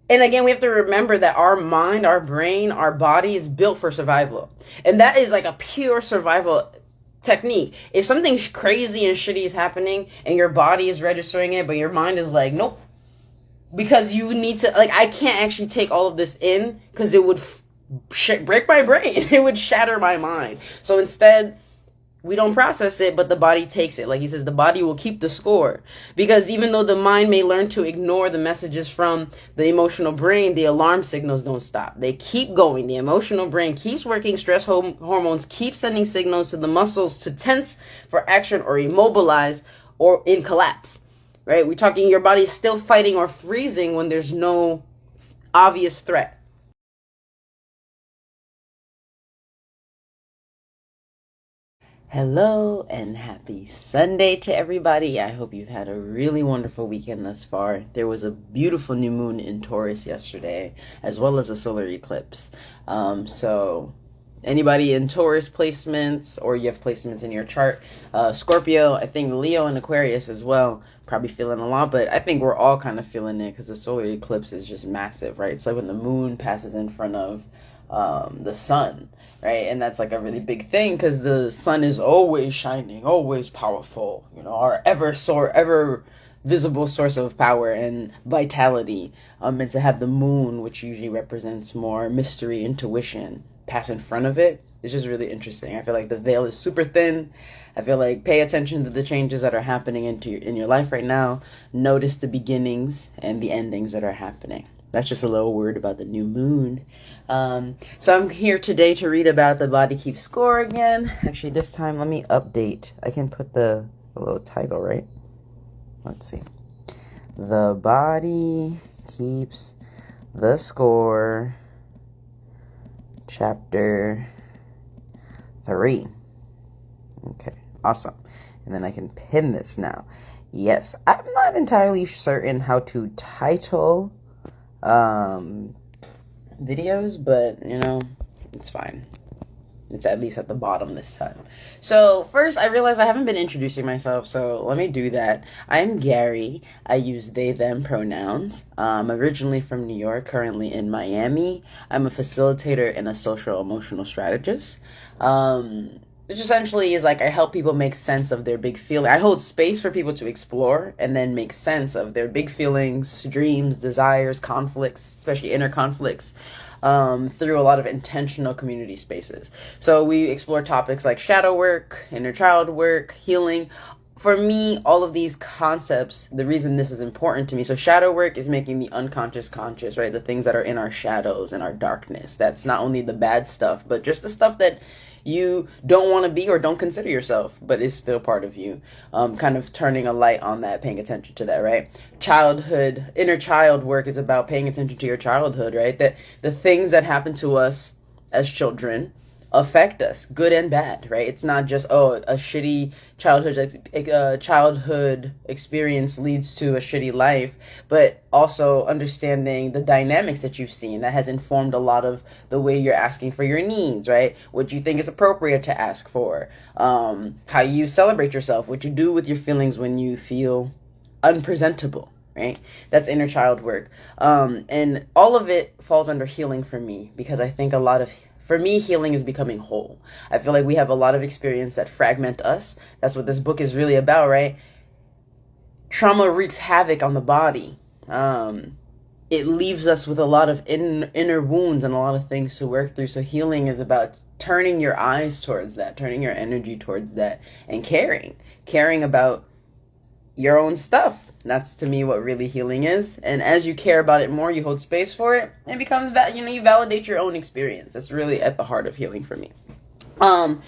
And again, we have to remember that our mind, our brain, our body is built for survival. And that is like a pure survival technique. If something crazy and shitty is happening and your body is registering it, but your mind is like, nope, because you need to, like, I can't actually take all of this in because it would break my brain. It would shatter my mind. So instead, we don't process it, but the body takes it. Like he says, the body will keep the score. Because even though the mind may learn to ignore the messages from the emotional brain, the alarm signals don't stop. They keep going. The emotional brain keeps working. Stress hormones keep sending signals to the muscles to tense for action or immobilize or in collapse. Right? We're talking your body's still fighting or freezing when there's no obvious threat. Hello and happy Sunday to everybody. I hope you've had a really wonderful weekend thus far. There was a beautiful new moon in Taurus yesterday, as well as a solar eclipse. So anybody in Taurus placements, or you have placements in your chart, Scorpio, I think Leo and Aquarius as well, probably feeling a lot, but I think we're all kind of feeling it because the solar eclipse is just massive, right? It's like when the moon passes in front of the sun, right? And that's like a really big thing because the sun is always shining, always powerful, you know, our ever visible source of power and vitality. And to have the moon, which usually represents more mystery, intuition, pass in front of it, it's just really interesting. I feel like the veil is super thin. I feel like pay attention to the changes that are happening in your life right now. Notice the beginnings and the endings that are happening. That's just a little word about the new moon. So I'm here today to read about the body keeps score again. Actually, this time let me update. I can put the little title, right? Let's see. The body keeps the score, chapter 3. Okay, awesome. And then I can pin this now. Yes, I'm not entirely certain how to title videos, but you know, it's fine. It's at least at the bottom this time. So first, I realized I haven't been introducing myself, so let me do that. I'm Gary. I use they, them pronouns. I'm originally from New York, currently in Miami. I'm a facilitator and a social emotional strategist. Which essentially is like I help people make sense of their big feeling. I hold space for people to explore and then make sense of their big feelings, dreams, desires, conflicts, especially inner conflicts, through a lot of intentional community spaces. So we explore topics like shadow work, inner child work, healing. For me, all of these concepts, the reason this is important to me, so shadow work is making the unconscious conscious, right? The things that are in our shadows and our darkness. That's not only the bad stuff, but just the stuff that you don't want to be or don't consider yourself, but is still part of you. Kind of turning a light on that, paying attention to that, right? Childhood, inner child work is about paying attention to your childhood, right? That the things that happen to us as children affect us, good and bad, right? It's not just, oh, a shitty childhood experience leads to a shitty life, but also understanding the dynamics that you've seen that has informed a lot of the way you're asking for your needs, right? What you think is appropriate to ask for, how you celebrate yourself, what you do with your feelings when you feel unpresentable, right? That's inner child work. And all of it falls under healing for me, because I think for me, healing is becoming whole. I feel like we have a lot of experience that fragment us. That's what this book is really about, right? Trauma wreaks havoc on the body. It leaves us with a lot of inner wounds and a lot of things to work through. So healing is about turning your eyes towards that, turning your energy towards that, and caring about your own stuff. That's to me what really healing is. And as you care about it more, you hold space for it, it becomes that, you validate your own experience. That's really at the heart of healing for me. And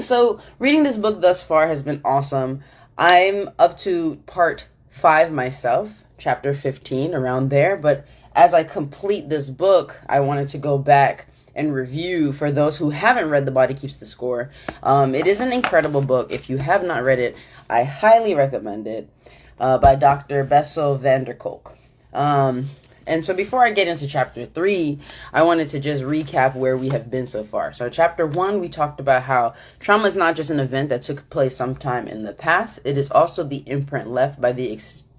so reading this book thus far has been awesome. I'm up to part 5 myself, chapter 15, around there. But as I complete this book, I wanted to go back and review for those who haven't read The Body Keeps the Score. It is an incredible book. If you have not read it, I highly recommend it, by Dr. Bessel van der Kolk. And so before I get into chapter 3, I wanted to just recap where we have been so far. So chapter 1, we talked about how trauma is not just an event that took place sometime in the past. It is also the imprint left by the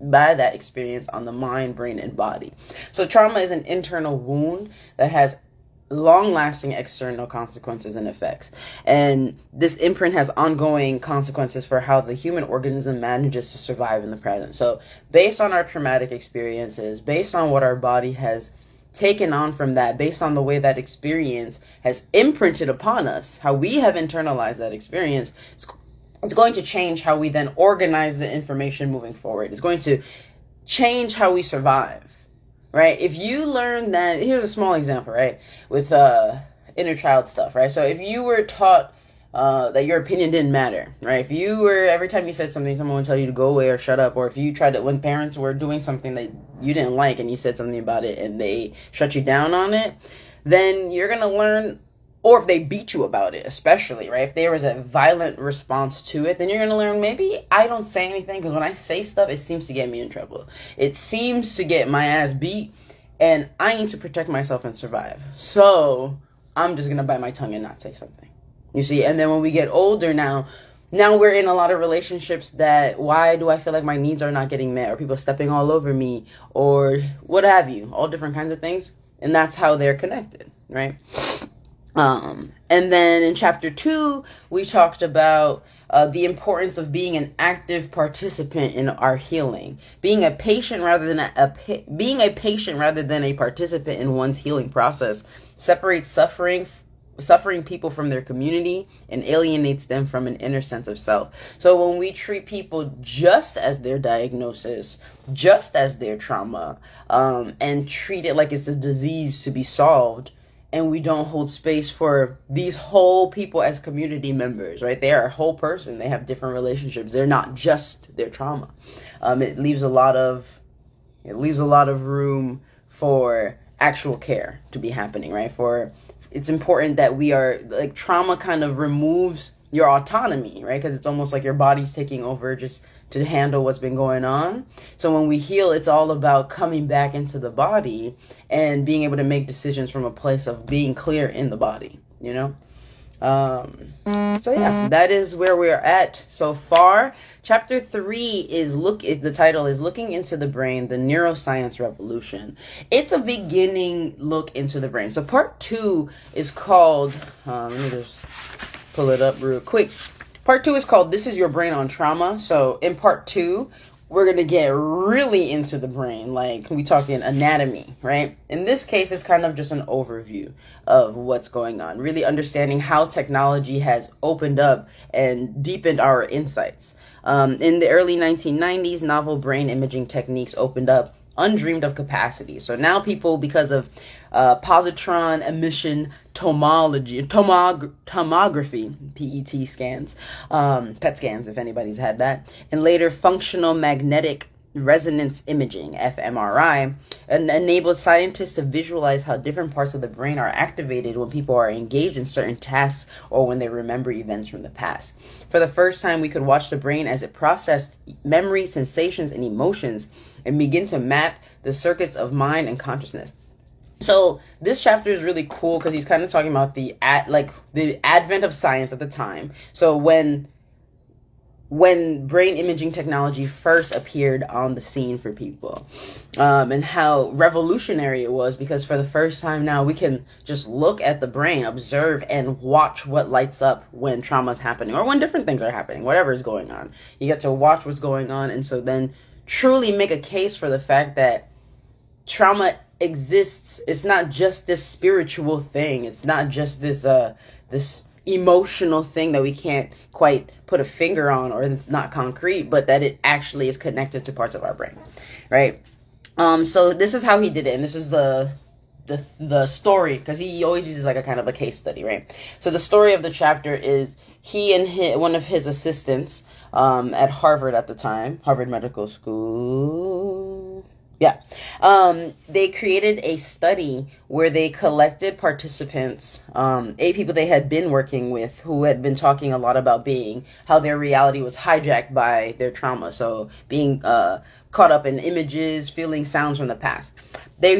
that experience on the mind, brain, and body. So trauma is an internal wound that has long-lasting external consequences and effects, and this imprint has ongoing consequences for how the human organism manages to survive in the present. So based on our traumatic experiences, based on what our body has taken on from that, based on the way that experience has imprinted upon us, how we have internalized that experience, it's going to change how we then organize the information moving forward. It's going to change how we survive. Right? If you learn that, here's a small example, right? With inner child stuff, right? So if you were taught that your opinion didn't matter, right? If you were, every time you said something, someone would tell you to go away or shut up, or if you tried to, when parents were doing something that you didn't like and you said something about it and they shut you down on it, then you're going to learn, or if they beat you about it, especially, right? If there was a violent response to it, then you're going to learn, maybe I don't say anything because when I say stuff, it seems to get me in trouble. It seems to get my ass beat, and I need to protect myself and survive. So I'm just going to bite my tongue and not say something. You see? And then when we get older now we're in a lot of relationships that, why do I feel like my needs are not getting met, or people stepping all over me, or what have you, all different kinds of things. And that's how they're connected, right? And then in chapter 2, we talked about the importance of being an active participant in our healing, being a patient rather than a participant in one's healing process separates suffering people from their community and alienates them from an inner sense of self. So when we treat people just as their diagnosis, just as their trauma, and treat it like it's a disease to be solved, and we don't hold space for these whole people as community members, right? They are a whole person. They have different relationships. They're not just their trauma. It leaves a lot of room for actual care to be happening, right? It's important that we are, like, trauma kind of removes your autonomy, right? Because it's almost like your body's taking over just to handle what's been going on. So when we heal, it's all about coming back into the body and being able to make decisions from a place of being clear in the body, you know? So yeah, that is where we're at so far. Chapter 3 the title is Looking into the Brain, the Neuroscience Revolution. It's a beginning look into the brain. So part 2 is called, let me just pull it up real quick. Part 2 is called This Is Your Brain on Trauma. So in part 2, we're going to get really into the brain, like we talking anatomy, right? In this case, it's kind of just an overview of what's going on, really understanding how technology has opened up and deepened our insights. In the early 1990s, novel brain imaging techniques opened up undreamed of capacity. So now people, because of positron emission tomography, PET scans, PET scans, if anybody's had that, and later functional magnetic resonance imaging, fMRI, and enables scientists to visualize how different parts of the brain are activated when people are engaged in certain tasks or when they remember events from the past. For the first time, we could watch the brain as it processed memory, sensations, and emotions and begin to map the circuits of mind and consciousness. So this chapter is really cool because he's kind of talking about the advent of science at the time. So when brain imaging technology first appeared on the scene for people, and how revolutionary it was, because for the first time now we can just look at the brain, observe, and watch what lights up when trauma is happening or when different things are happening, whatever is going on. You get to watch what's going on, and so then truly make a case for the fact that trauma exists. It's not just this spiritual thing. It's not just this emotional thing that we can't quite put a finger on, or it's not concrete, but that it actually is connected to parts of our brain, right? So this is how he did it, and this is the story, because he always uses like a kind of a case study, right? So the story of the chapter is he and one of his assistants at Harvard at the time, Harvard Medical School. Yeah. They created a study where they collected participants, 8 people they had been working with who had been talking a lot about how their reality was hijacked by their trauma. So being caught up in images, feeling sounds from the past.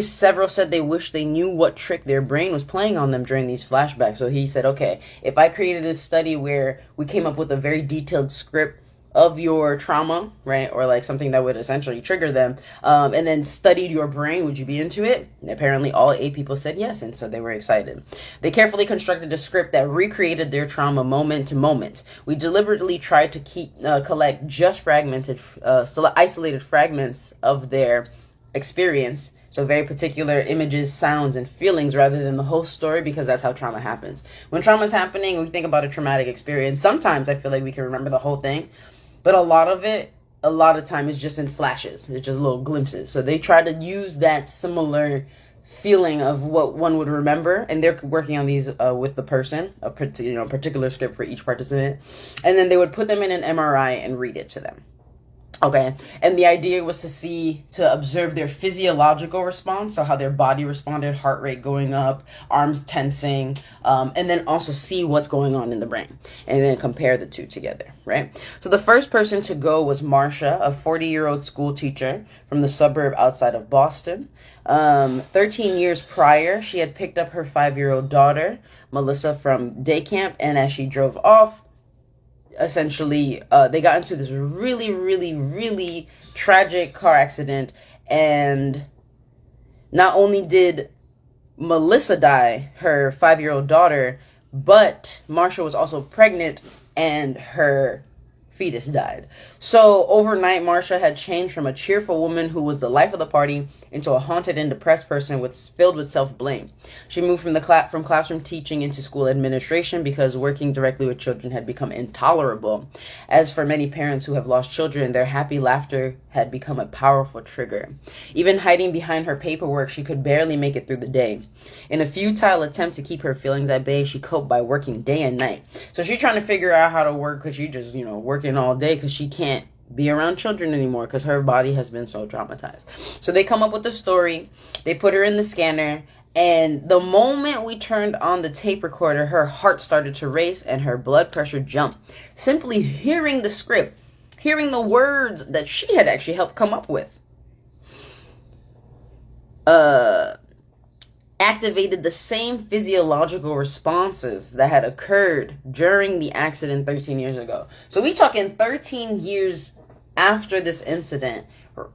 Several said they wished they knew what trick their brain was playing on them during these flashbacks. So he said, okay, if I created this study where we came up with a very detailed script of your trauma, right? Or like something that would essentially trigger them, and then studied your brain, would you be into it? And apparently all 8 people said yes, and so they were excited. They carefully constructed a script that recreated their trauma moment to moment. We deliberately tried to collect just fragmented, isolated fragments of their experience. So very particular images, sounds, and feelings rather than the whole story, because that's how trauma happens. When trauma is happening, we think about a traumatic experience. Sometimes I feel like we can remember the whole thing, but a lot of time is just in flashes. It's just little glimpses. So they try to use that similar feeling of what one would remember, and they're working on these with the person, a particular script for each participant, and then they would put them in an MRI and read it to them. Okay, and the idea was to observe their physiological response, so how their body responded, heart rate going up, arms tensing, and then also see what's going on in the brain, and then compare the two together, right? So the first person to go was Marcia, a 40-year-old school teacher from the suburb outside of Boston. 13 years prior, she had picked up her 5-year-old daughter, Melissa, from day camp, and as she drove off, essentially, they got into this really, really, really tragic car accident, and not only did Melissa die, her 5-year-old daughter, but Marcia was also pregnant, and her fetus died. So overnight, Marcia had changed from a cheerful woman who was the life of the party into a haunted and depressed person filled with self-blame. She moved from classroom teaching into school administration because working directly with children had become intolerable. As for many parents who have lost children, their happy laughter had become a powerful trigger. Even hiding behind her paperwork, she could barely make it through the day. In a futile attempt to keep her feelings at bay, she coped by working day and night. So she's trying to figure out how to work, because she just, working all day because she can't be around children anymore because her body has been so traumatized. So they come up with a story, they put her in the scanner, and the moment we turned on the tape recorder, her heart started to race and her blood pressure jumped. Simply hearing the script, hearing the words that she had actually helped come up with, activated the same physiological responses that had occurred during the accident 13 years ago. So we talking 13 years after this incident,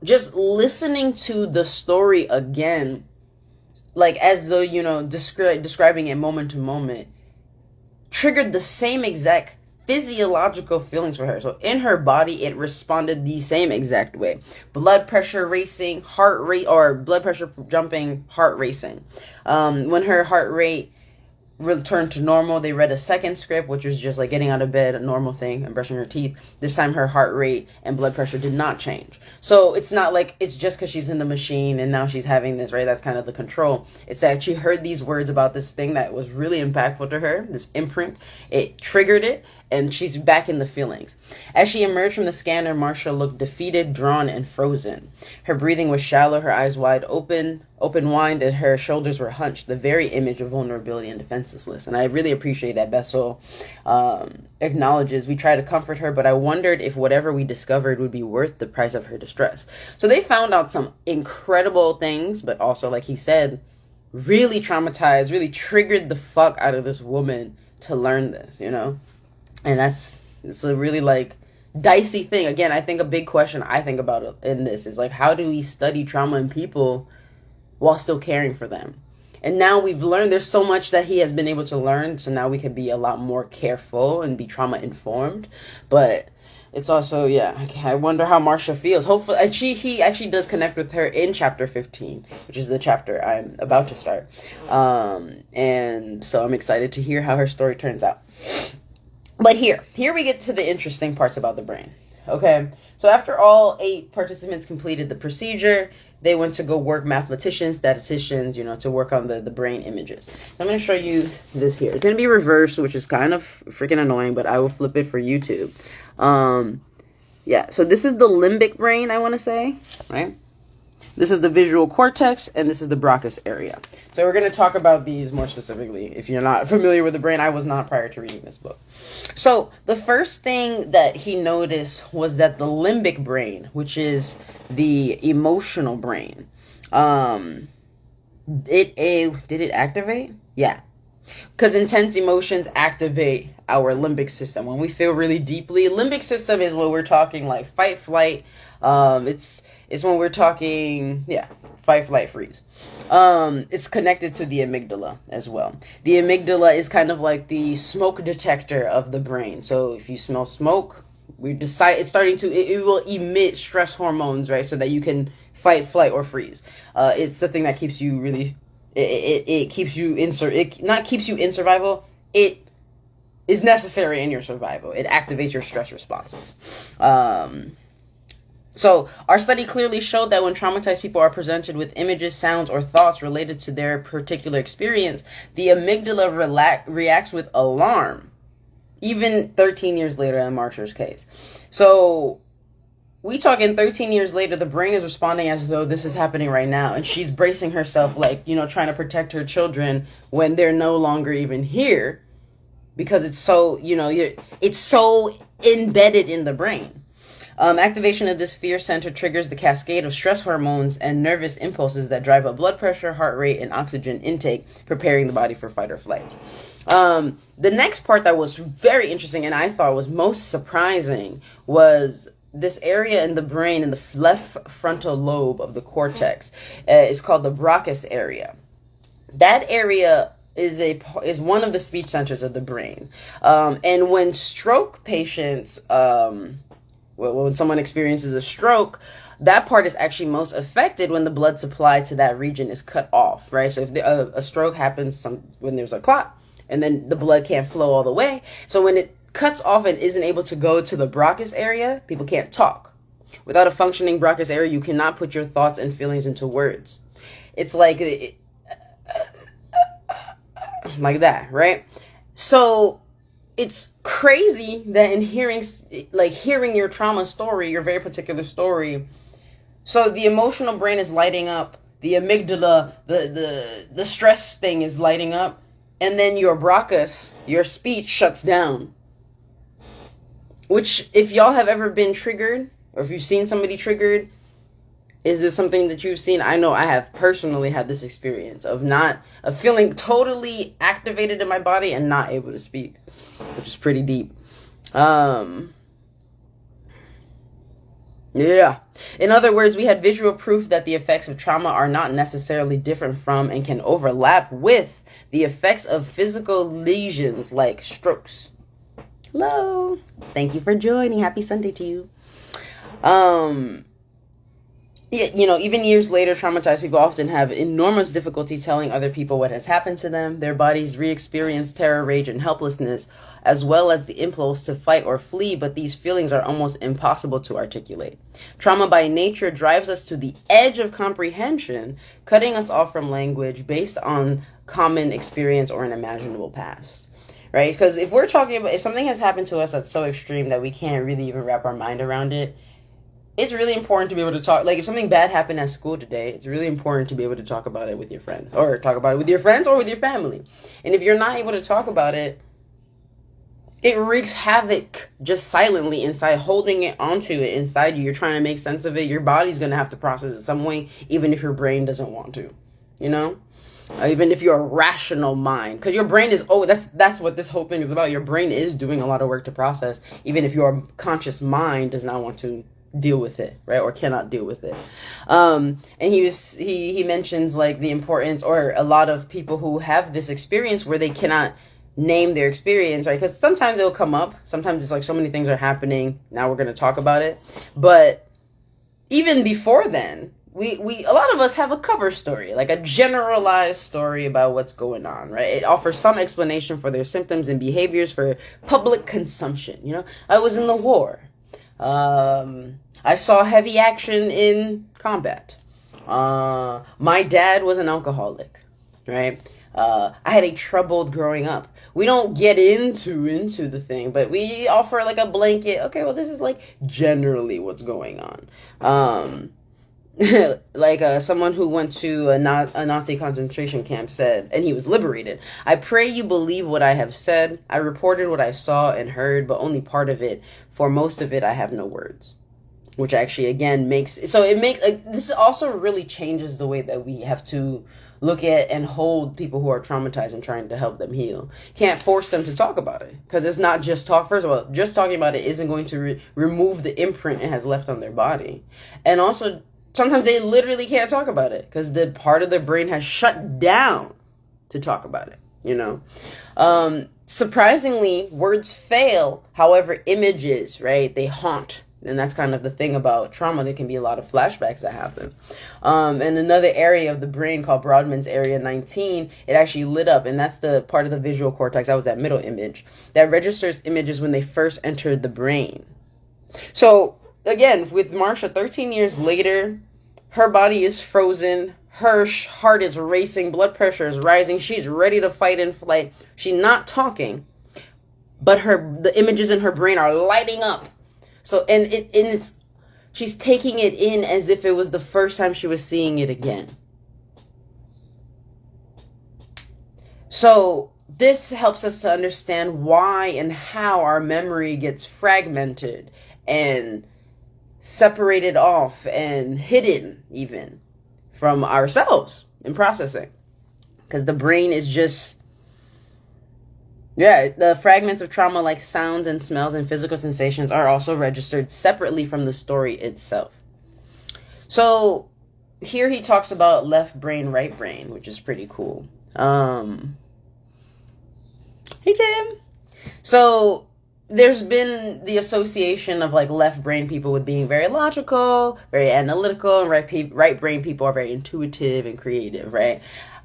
just listening to the story again, like as though, describing it moment to moment, triggered the same exact physiological feelings for her. So in her body, it responded the same exact way. Blood pressure racing, heart rate, or blood pressure jumping, heart racing. When her heart rate returned to normal, they read a second script, which was just like getting out of bed, a normal thing, and brushing her teeth. This time her heart rate and blood pressure did not change. So it's not like it's just because she's in the machine and now she's having this, right? That's kind of the control. It's that she heard these words about this thing that was really impactful to her, this imprint. It triggered it, and she's back in the feelings. As she emerged from the scanner, Marcia looked defeated, drawn, and frozen. Her breathing was shallow, her eyes wide open wide, and her shoulders were hunched, the very image of vulnerability and defenselessness. And I really appreciate that Bessel acknowledges, we try to comfort her, but I wondered if whatever we discovered would be worth the price of her distress. So they found out some incredible things, but also, like he said, really traumatized, really triggered the fuck out of this woman to learn this, And it's a really dicey thing. Again, I think a big question I think about in this is how do we study trauma in people while still caring for them? And now we've learned there's so much that he has been able to learn, so now we can be a lot more careful and be trauma informed. But it's also, I wonder how Marcia feels. Hopefully, and he actually does connect with her in chapter 15, which is the chapter I'm about to start. And so I'm excited to hear how her story turns out. But here we get to the interesting parts about the brain. Okay, so after all 8 participants completed the procedure, they went to go work, mathematicians, statisticians, to work on the brain images. So I'm going to show you this here. It's going to be reversed, which is kind of freaking annoying, but I will flip it for YouTube. So this is the limbic brain, I want to say, right? This is the visual cortex, and this is the Raucous area. So we're going to talk about these more specifically. If you're not familiar with the brain, I was not prior to reading this book. So the first thing that he noticed was that the limbic brain, which is the emotional brain, did it activate? Yeah. Because intense emotions activate our limbic system. When we feel really deeply, limbic system is when we're talking like fight, flight. It's when we're talking, fight, flight, freeze. It's connected to the amygdala as well. The amygdala is kind of like the smoke detector of the brain. So if you smell smoke, it will emit stress hormones, right? So that you can fight, flight, or freeze. It's the thing that keeps you really, it keeps you not keeps you in survival. It is necessary in your survival. It activates your stress responses. So our study clearly showed that when traumatized people are presented with images, sounds, or thoughts related to their particular experience, the amygdala reacts with alarm, even 13 years later in Marshall's case. So we talking 13 years later, the brain is responding as though this is happening right now, and she's bracing herself, like, trying to protect her children when they're no longer even here, because it's so, it's so embedded in the brain. Activation of this fear center triggers the cascade of stress hormones and nervous impulses that drive up blood pressure, heart rate, and oxygen intake, preparing the body for fight or flight. The next part that was very interesting and I thought was most surprising was this area in the brain in the left frontal lobe of the cortex. Is called the Raucous Area. That area is one of the speech centers of the brain. And when stroke patients, when someone experiences a stroke, that part is actually most affected when the blood supply to that region is cut off, right? So if a stroke happens when there's a clot, and then the blood can't flow all the way. So when it cuts off and isn't able to go to the Raucous area, people can't talk. Without a functioning Raucous area, you cannot put your thoughts and feelings into words. It's like that, right? So it's crazy that in hearing your trauma story, your very particular story, so the emotional brain is lighting up, the amygdala, the stress thing is lighting up, and then your Raucous, your speech shuts down. Which, if y'all have ever been triggered, or if you've seen somebody triggered, is this something that you've seen? I know I have personally had this experience of feeling totally activated in my body and not able to speak, which is pretty deep. Yeah. In other words, we had visual proof that the effects of trauma are not necessarily different from and can overlap with the effects of physical lesions like strokes. Hello. Thank you for joining. Happy Sunday to you. Even years later, traumatized people often have enormous difficulty telling other people what has happened to them. Their bodies re-experience terror, rage, and helplessness, as well as the impulse to fight or flee, but these feelings are almost impossible to articulate. Trauma by nature drives us to the edge of comprehension, cutting us off from language based on common experience or an imaginable past. Right? Because if something has happened to us that's so extreme that we can't really even wrap our mind around it, it's really important to be able to talk. Like, if something bad happened at school today, it's really important to be able to talk about it with your friends, or talk about it with your friends or with your family. And if you're not able to talk about it, it wreaks havoc just silently inside, holding it onto it inside you. You're trying to make sense of it. Your body's going to have to process it some way, even if your brain doesn't want to, even if you're a rational mind, because your brain is, that's what this whole thing is about. Your brain is doing a lot of work to process, even if your conscious mind does not want to deal with it, right? Or cannot deal with it. And he mentions like the importance, or a lot of people who have this experience where they cannot name their experience, right? Because sometimes it'll come up. Sometimes it's like so many things are happening. Now we're going to talk about it. But even before then, we a lot of us have a cover story, like a generalized story about what's going on, right? It offers some explanation for their symptoms and behaviors for public consumption. I was in the war. I saw heavy action in combat. My dad was an alcoholic, right? I had a troubled growing up. We don't get into the thing, but we offer like a blanket. Okay, well, this is like generally what's going on. Someone who went to a Nazi concentration camp said, and he was liberated, "I pray you believe what I have said. I reported what I saw and heard, but only part of it. For most of it, I have no words." Which actually, again, this also really changes the way that we have to look at and hold people who are traumatized and trying to help them heal. Can't force them to talk about it, because it's not just talk. First of all, just talking about it isn't going to remove the imprint it has left on their body. And also, sometimes they literally can't talk about it because the part of their brain has shut down to talk about it, you know. Surprisingly, words fail. However, images, right, they haunt. And that's kind of the thing about trauma. There can be a lot of flashbacks that happen. And another area of the brain called Brodmann's Area 19, it actually lit up. And that's the part of the visual cortex, that was that middle image, that registers images when they first entered the brain. So, again, with Marsha, 13 years later, her body is frozen. Her heart is racing. Blood pressure is rising. She's ready to fight and flight. She's not talking, but the images in her brain are lighting up. So, and she's taking it in as if it was the first time she was seeing it again. So this helps us to understand why and how our memory gets fragmented and separated off and hidden even from ourselves in processing. Because the brain is just, the fragments of trauma like sounds and smells and physical sensations are also registered separately from the story itself. So here he talks about left brain, right brain, which is pretty cool. Hey, Tim. So there's been the association of like left brain people with being very logical, very analytical, and right brain people are very intuitive and creative, right?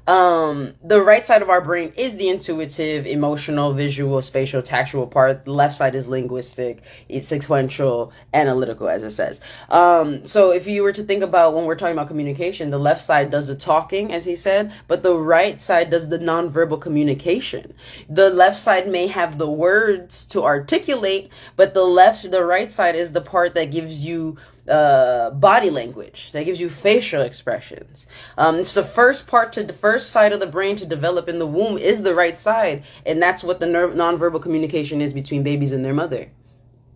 The right side of our brain is the intuitive, emotional, visual, spatial, tactual part. The left side is linguistic, it's sequential, analytical, as it says. So if you were to think about when we're talking about communication, the left side does the talking, as he said, but the right side does the nonverbal communication. The left side may have the words to articulate, but the right side is the part that gives you body language, that gives you facial expressions. It's the first side of the brain to develop in the womb is the right side, and that's what the nonverbal communication is between babies and their mother.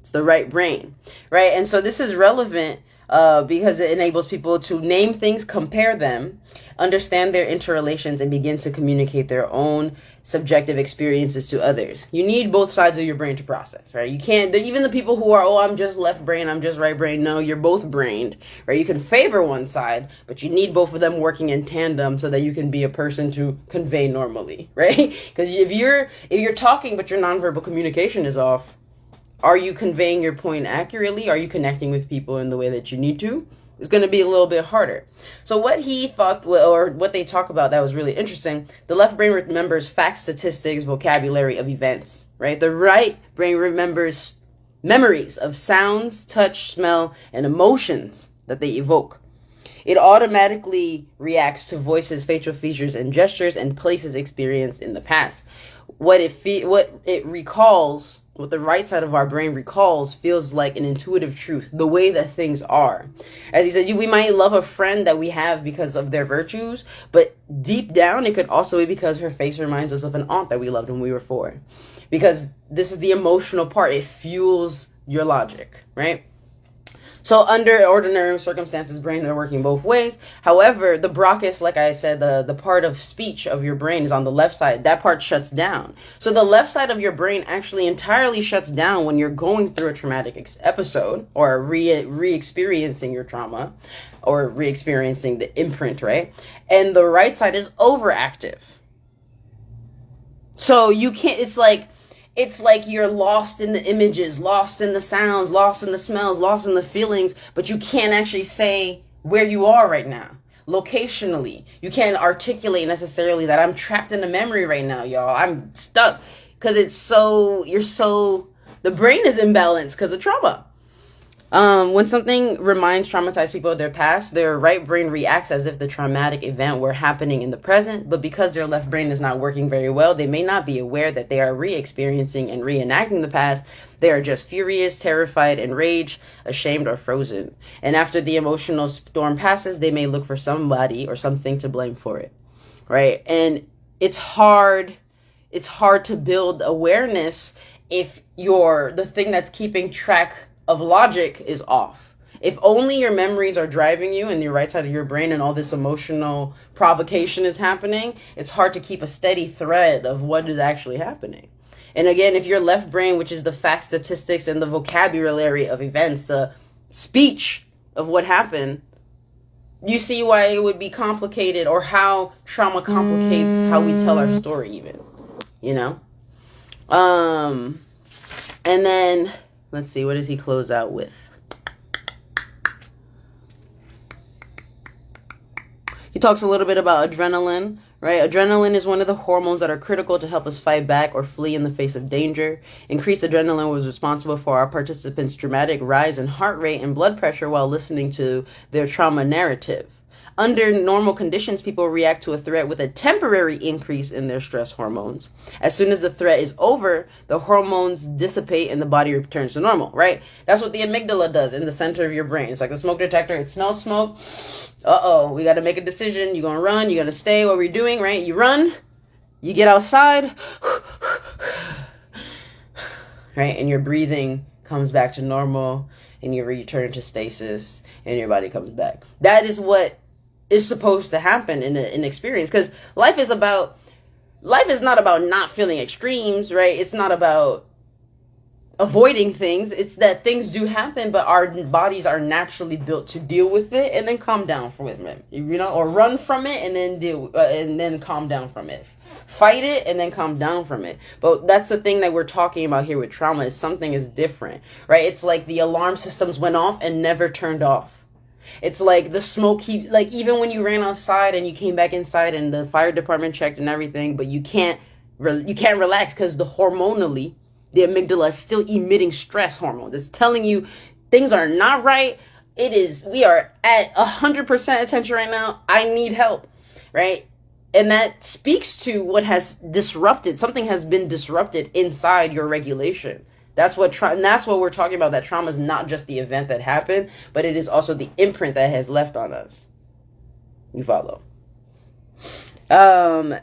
It's the right brain, right? And so this is relevant because it enables people to name things, compare them, understand their interrelations, and begin to communicate their own subjective experiences to others. You need both sides of your brain to process, right? You can't, even the people who are, I'm just left brain, I'm just right brain. No, you're both brained, right? You can favor one side, but you need both of them working in tandem so that you can be a person to convey normally, right? Because if you're talking, but your nonverbal communication is off, are you conveying your point accurately? Are you connecting with people in the way that you need to? It's going to be a little bit harder. So what he thought, or what they talk about that was really interesting, the left brain remembers facts, statistics, vocabulary of events, right? The right brain remembers memories of sounds, touch, smell, and emotions that they evoke. It automatically reacts to voices, facial features, and gestures and places experienced in the past. What the right side of our brain recalls feels like an intuitive truth, the way that things are. As he said, we might love a friend that we have because of their virtues, but deep down, it could also be because her face reminds us of an aunt that we loved when we were 4. Because this is the emotional part. It fuels your logic, right? So under ordinary circumstances, brains are working both ways. However, the Broca's, like I said, the part of speech of your brain is on the left side. That part shuts down. So the left side of your brain actually entirely shuts down when you're going through a traumatic episode or re-experiencing your trauma or re-experiencing the imprint, right? And the right side is overactive. So you can't, it's like you're lost in the images, lost in the sounds, lost in the smells, lost in the feelings, but you can't actually say where you are right now. Locationally, you can't articulate necessarily that I'm trapped in a memory right now, y'all. I'm stuck because the brain is imbalanced because of trauma. When something reminds traumatized people of their past, their right brain reacts as if the traumatic event were happening in the present, but because their left brain is not working very well, they may not be aware that they are re-experiencing and reenacting the past. They are just furious, terrified, enraged, ashamed, or frozen. And after the emotional storm passes, they may look for somebody or something to blame for it, right? And it's hard to build awareness if the thing that's keeping track of logic is off. If only your memories are driving you and the right side of your brain and all this emotional provocation is happening, it's hard to keep a steady thread of what is actually happening. And again, if your left brain, which is the facts, statistics, and the vocabulary of events, the speech of what happened, you see why it would be complicated, or how trauma complicates how we tell our story even, you know? And then, let's see, what does he close out with? He talks a little bit about adrenaline, right? Adrenaline is one of the hormones that are critical to help us fight back or flee in the face of danger. Increased adrenaline was responsible for our participants' dramatic rise in heart rate and blood pressure while listening to their trauma narrative. Under normal conditions, people react to a threat with a temporary increase in their stress hormones. As soon as the threat is over, the hormones dissipate and the body returns to normal, right? That's what the amygdala does in the center of your brain. It's like a smoke detector. It smells smoke. Uh-oh, we got to make a decision. You're going to run. You're going to stay. What we're doing, right? You run. You get outside. Right? And your breathing comes back to normal and you return to stasis and your body comes back. That is what is supposed to happen in an experience, because life is not about not feeling extremes, right? It's not about avoiding things. It's that things do happen, but our bodies are naturally built to deal with it and then calm down from it, you know, or run from it and then calm down from it, fight it and then calm down from it. But that's the thing that we're talking about here with trauma, is something is different, right? It's like the alarm systems went off and never turned off. It's like the smoke keeps, like, even when you ran outside and you came back inside and the fire department checked and everything, but you can't relax because hormonally, the amygdala is still emitting stress hormones. It's telling you things are not right. We are at 100% attention right now. I need help, right? And that speaks to what has disrupted. Something has been disrupted inside your regulation. That's what we're talking about. That trauma is not just the event that happened, but it is also the imprint that has left on us. You follow? The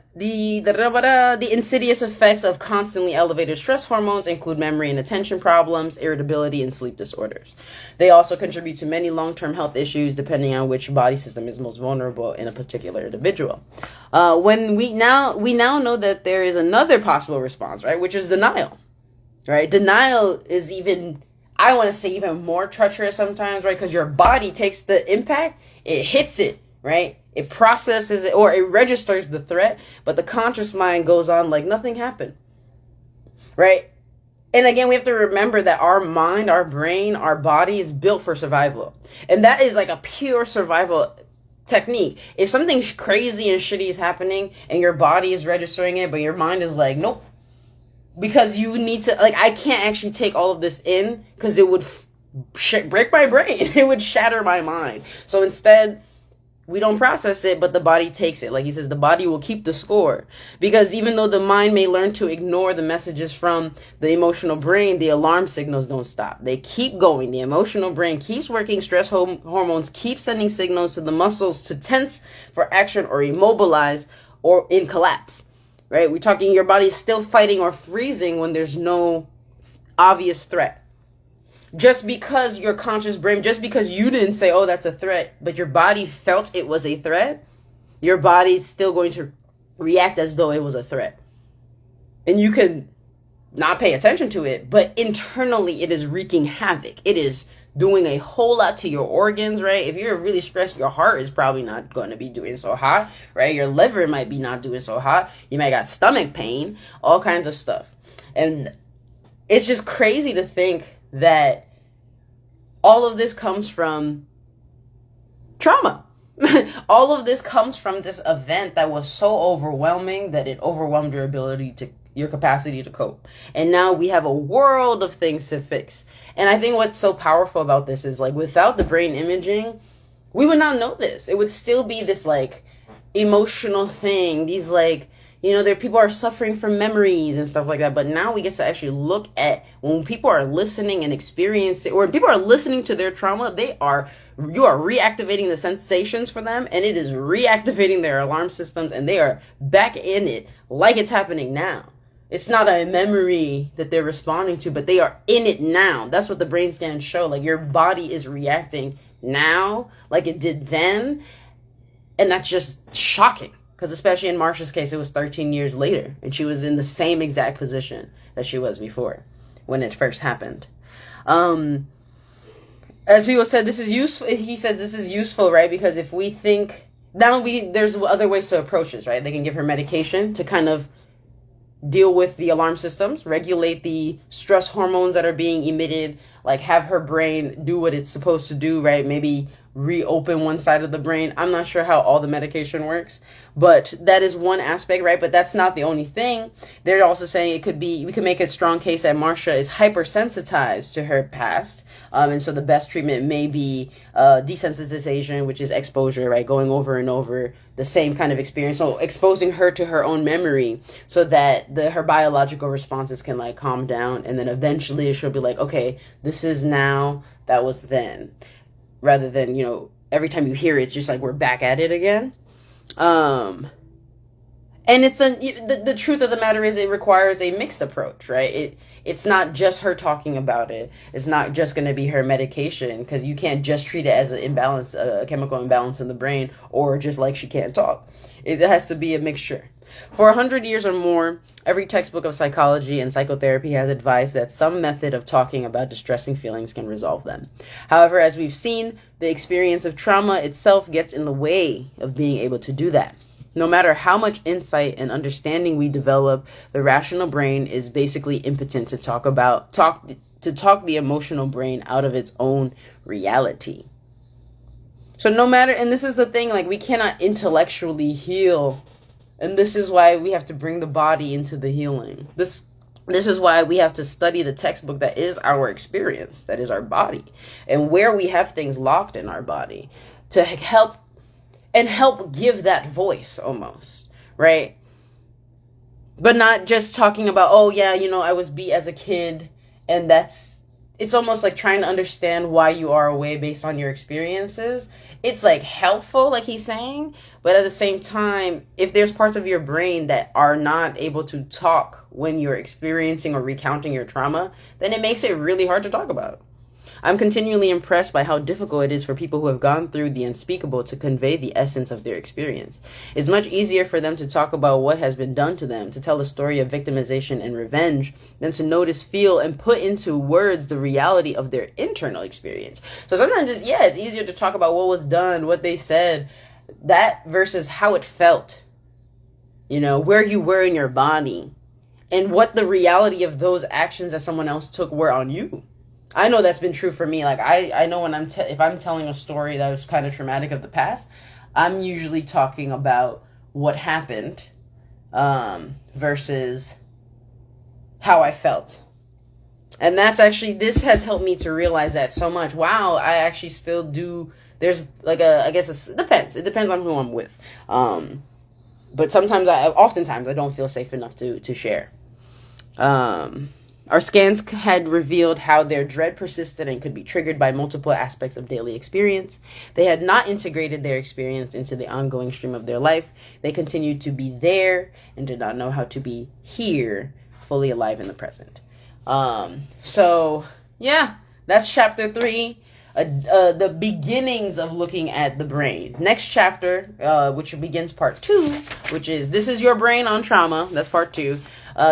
insidious effects of constantly elevated stress hormones include memory and attention problems, irritability, and sleep disorders. They also contribute to many long-term health issues depending on which body system is most vulnerable in a particular individual. When we now know that there is another possible response, right, which is denial. Right? Denial is even more treacherous sometimes, right? Because your body takes the impact, it hits it, right? It processes it, or it registers the threat, but the conscious mind goes on like nothing happened, right? And again, we have to remember that our mind, our brain, our body is built for survival. And that is like a pure survival technique. If something crazy and shitty is happening and your body is registering it, but your mind is like, nope. Because you need to, like, I can't actually take all of this in because it would break my brain. It would shatter my mind. So instead, we don't process it, but the body takes it. Like he says, the body will keep the score. Because even though the mind may learn to ignore the messages from the emotional brain, the alarm signals don't stop. They keep going. The emotional brain keeps working. Stress hormones keep sending signals to the muscles to tense for action or immobilize or in collapse. Right? We're talking your body's still fighting or freezing when there's no obvious threat. Just because your conscious brain, just because you didn't say, oh, that's a threat, but your body felt it was a threat, your body's still going to react as though it was a threat. And you can not pay attention to it, but internally it is wreaking havoc. It is doing a whole lot to your organs, right? If you're really stressed, your heart is probably not going to be doing so hot, right? Your liver might be not doing so hot. You might got stomach pain, all kinds of stuff. And it's just crazy to think that all of this comes from trauma. All of this comes from this event that was so overwhelming that it overwhelmed your capacity to cope. And now we have a world of things to fix. And I think what's so powerful about this is, like, without the brain imaging, we would not know this. It would still be this, like, emotional thing. These, like, you know, people are suffering from memories and stuff like that. But now we get to actually look at when people are listening and experiencing, or when people are listening to their trauma, you are reactivating the sensations for them, and it is reactivating their alarm systems, and they are back in it like it's happening now. It's not a memory that they're responding to, but they are in it now. That's what the brain scans show. Like, your body is reacting now like it did then. And that's just shocking. Because especially in Marsha's case, it was 13 years later. And she was in the same exact position that she was before when it first happened. As people said, this is useful. He said this is useful, right? Because if we think... there's other ways to approach this, right? They can give her medication to kind of deal with the alarm systems, regulate the stress hormones that are being emitted, like have her brain do what it's supposed to do, right? Maybe reopen one side of the brain. I'm not sure how all the medication works, but that is one aspect, right? But that's not the only thing. They're also saying we could make a strong case that Marsha is hypersensitized to her past. And so the best treatment may be desensitization, which is exposure, right? Going over and over the same kind of experience. So exposing her to her own memory so that her biological responses can like calm down. And then eventually she'll be like, okay, this is now, that was then. Rather than, every time you hear it, it's just like we're back at it again. And it's the truth of the matter is it requires a mixed approach, right? It's not just her talking about it. It's not just going to be her medication, because you can't just treat it as an imbalance, a chemical imbalance in the brain, or just like she can't talk. It has to be a mixture. For 100 years or more, every textbook of psychology and psychotherapy has advised that some method of talking about distressing feelings can resolve them. However, as we've seen, the experience of trauma itself gets in the way of being able to do that. No matter how much insight and understanding we develop, the rational brain is basically impotent to talk the emotional brain out of its own reality. So no matter, and this is the thing, like, we cannot intellectually heal. And this is why we have to bring the body into the healing. This is why we have to study the textbook that is our experience, that is our body, and where we have things locked in our body to help give that voice almost, right? But not just talking about, oh yeah, I was beat as a kid, and it's almost like trying to understand why you are away based on your experiences. It's like helpful, like he's saying, but at the same time, if there's parts of your brain that are not able to talk when you're experiencing or recounting your trauma, then it makes it really hard to talk about. I'm continually impressed by how difficult it is for people who have gone through the unspeakable to convey the essence of their experience. It's much easier for them to talk about what has been done to them, to tell the story of victimization and revenge, than to notice, feel, and put into words the reality of their internal experience. So sometimes it's easier to talk about what was done, what they said, that versus how it felt, where you were in your body, and what the reality of those actions that someone else took were on you. I know that's been true for me. Like, I know when if I'm telling a story that was kind of traumatic of the past, I'm usually talking about what happened versus how I felt. And this has helped me to realize that so much. Wow, I actually still do. There's like it depends. It depends on who I'm with. But oftentimes I don't feel safe enough to share. Our scans had revealed how their dread persisted and could be triggered by multiple aspects of daily experience. They had not integrated their experience into the ongoing stream of their life. They continued to be there and did not know how to be here, fully alive in the present. So, yeah, that's chapter 3. The beginnings of looking at the brain. Next chapter, which begins part 2, which is This Is Your Brain on Trauma. That's part 2.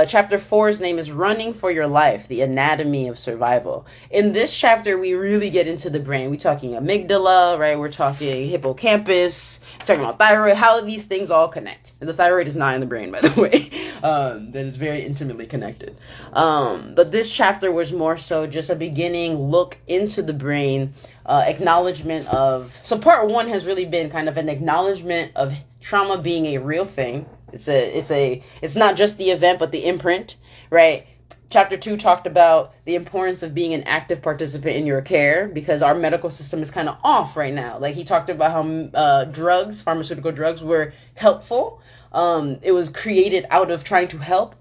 Chapter 4's name is Running for Your Life, the Anatomy of Survival. In this chapter, we really get into the brain. We're talking amygdala, right? We're talking hippocampus. We're talking about thyroid, how these things all connect. And the thyroid is not in the brain, by the way. That is very intimately connected. But this chapter was more so just a beginning look into the brain, acknowledgement of... So part 1 has really been kind of an acknowledgement of trauma being a real thing. It's not just the event, but the imprint, right? Chapter 2 talked about the importance of being an active participant in your care, because our medical system is kind of off right now. Like, he talked about how pharmaceutical drugs were helpful. It was created out of trying to help,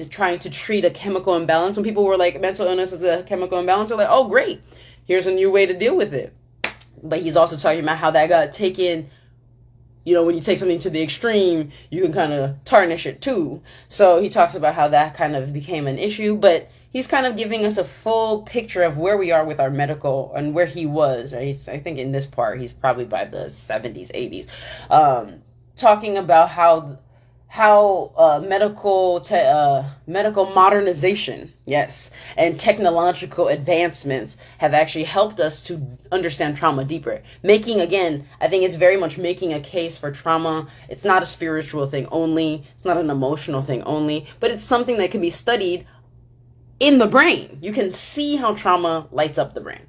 trying to treat a chemical imbalance. When people were like, mental illness is a chemical imbalance, they're like, oh, great, here's a new way to deal with it. But he's also talking about how that got taken when you take something to the extreme, you can kind of tarnish it too. So he talks about how that kind of became an issue, but he's kind of giving us a full picture of where we are with our medical and where he was. Right? I think in this part, he's probably by the 70s, 80s, talking about how medical modernization, yes, and technological advancements have actually helped us to understand trauma deeper. I think it's very much making a case for trauma. It's not a spiritual thing only. It's not an emotional thing only, but it's something that can be studied in the brain. You can see how trauma lights up the brain.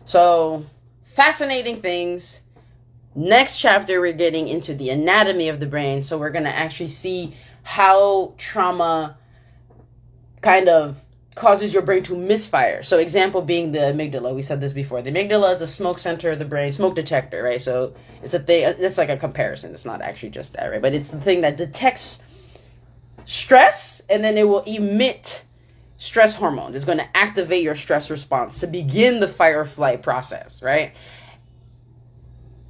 So, fascinating things. Next chapter, we're getting into the anatomy of the brain. So we're going to actually see how trauma kind of causes your brain to misfire. So example being the amygdala. We said this before. The amygdala is a smoke center of the brain, smoke detector, right? So it's a thing, it's like a comparison. It's not actually just that, right? But it's the thing that detects stress, and then it will emit stress hormones. It's going to activate your stress response to begin the fight or flight process, right?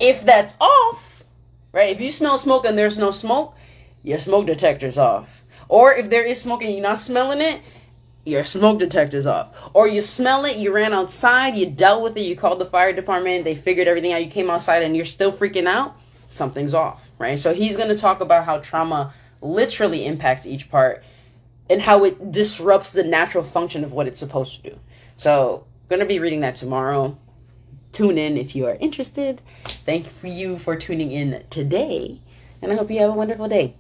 If that's off, right, if you smell smoke and there's no smoke, your smoke detector's off. Or if there is smoke and you're not smelling it, your smoke detector's off. Or you smell it, you ran outside, you dealt with it, you called the fire department, they figured everything out, you came outside and you're still freaking out, something's off, right? So he's going to talk about how trauma literally impacts each part and how it disrupts the natural function of what it's supposed to do. So I'm going to be reading that tomorrow. Tune in if you are interested. Thank you for tuning in today, and I hope you have a wonderful day.